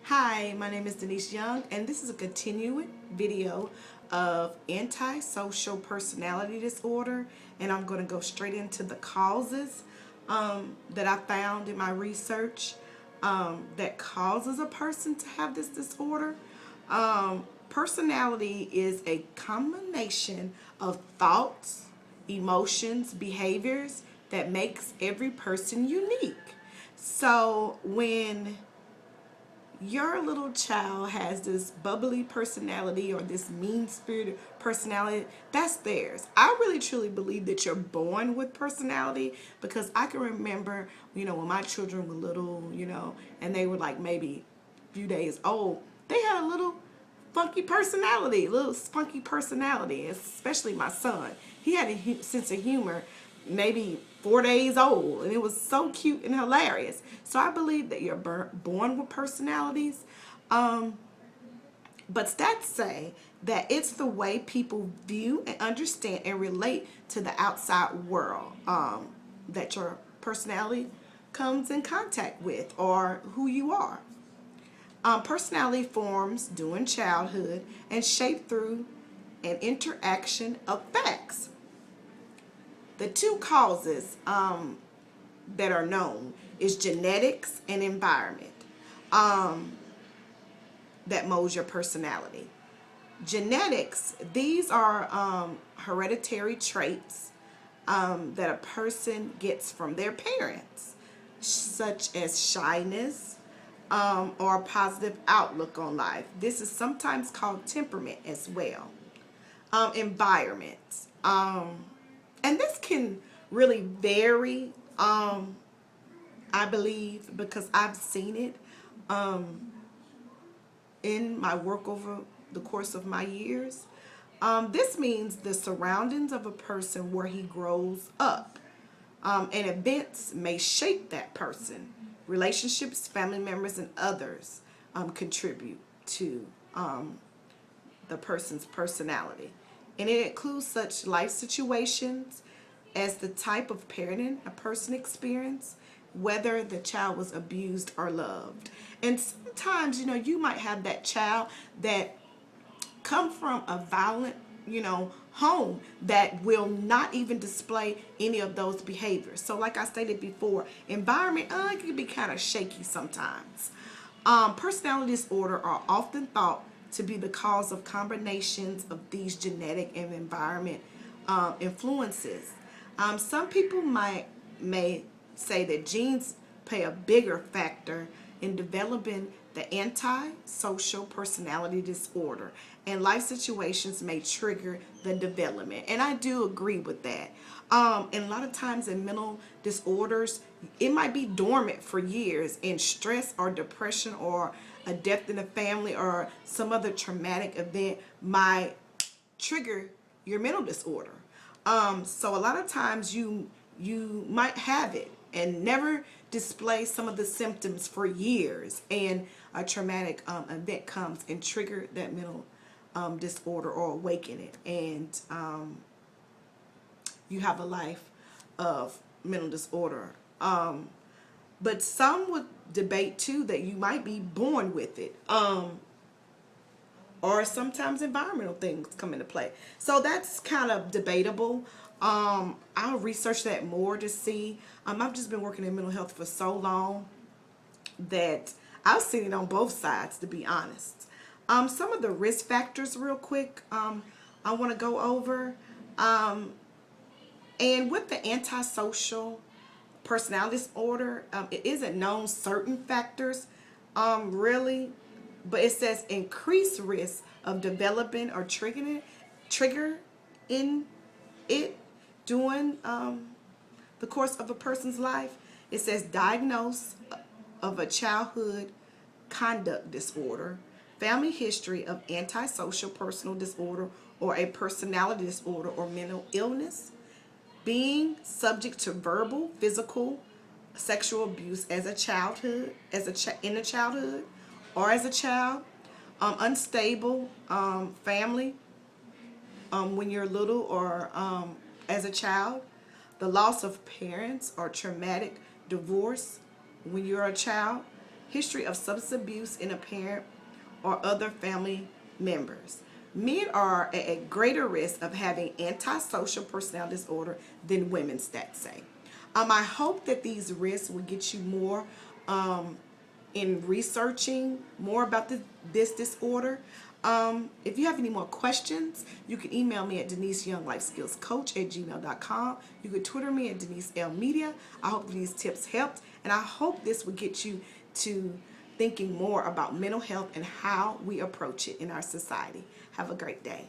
Hi, my name is Denise Young, and this is a continuing video of antisocial personality disorder. And I'm going to go straight into the causes that I found in my research that causes a person to have this disorder. Personality is a combination of thoughts, emotions, behaviors that makes every person unique. So when your little child has this bubbly personality or this mean-spirited personality, that's theirs. I really truly believe that you're born with personality, because I can remember, when my children were little, and they were like maybe a few days old, they had a little spunky personality, especially my son. He had a sense of humor, maybe 4 days old, and it was so cute and hilarious. So I believe that you're born with personalities. But stats say that it's the way people view and understand and relate to the outside world that your personality comes in contact with, or who you are. Personality forms during childhood and shaped through an interaction of facts. The two causes that are known is genetics and environment that molds your personality. Genetics, these are hereditary traits that a person gets from their parents, such as shyness or a positive outlook on life. This is sometimes called temperament as well. Environment. And this can really vary, I believe, because I've seen it in my work over the course of my years. This means the surroundings of a person where he grows up, and events may shape that person. Relationships, family members, and others contribute to the person's personality. And it includes such life situations as the type of parenting a person experienced, whether the child was abused or loved. And sometimes, you might have that child that come from a violent, home that will not even display any of those behaviors. So like I stated before, environment, it can be kind of shaky sometimes. Personality disorder are often thought to be the cause of combinations of these genetic and environment influences. Some people may say that genes play a bigger factor in developing the antisocial personality disorder, and life situations may trigger the development. And I do agree with that. And a lot of times in mental disorders, it might be dormant for years, and stress or depression or a death in the family or some other traumatic event might trigger your mental disorder. So a lot of times you might have it and never display some of the symptoms for years, and a traumatic event comes and trigger that mental disorder or awaken it, and you have a life of mental disorder. But some would debate too that you might be born with it, or sometimes environmental things come into play. So that's kind of debatable. I'll research that more to see. I've just been working in mental health for so long that I've seen it on both sides, to be honest. Some of the risk factors real quick I want to go over. And with the antisocial personality disorder, it isn't known certain factors really, but it says increased risk of developing or trigger in it during the course of a person's life. It says diagnosis of a childhood conduct disorder, family history of antisocial personal disorder or a personality disorder or mental illness, being subject to verbal, physical, sexual abuse as a childhood, in a childhood or as a child, unstable family when you're little or as a child, the loss of parents or traumatic divorce when you're a child, history of substance abuse in a parent or other family members. Men are at a greater risk of having antisocial personality disorder than women, stats say. I hope that these risks will get you more in researching more about this disorder. If you have any more questions, you can email me at DeniseYoungLifeSkillsCoach@gmail.com. You can Twitter me at Denise L Media. I hope these tips helped, and I hope this will get you to thinking more about mental health and how we approach it in our society. Have a great day.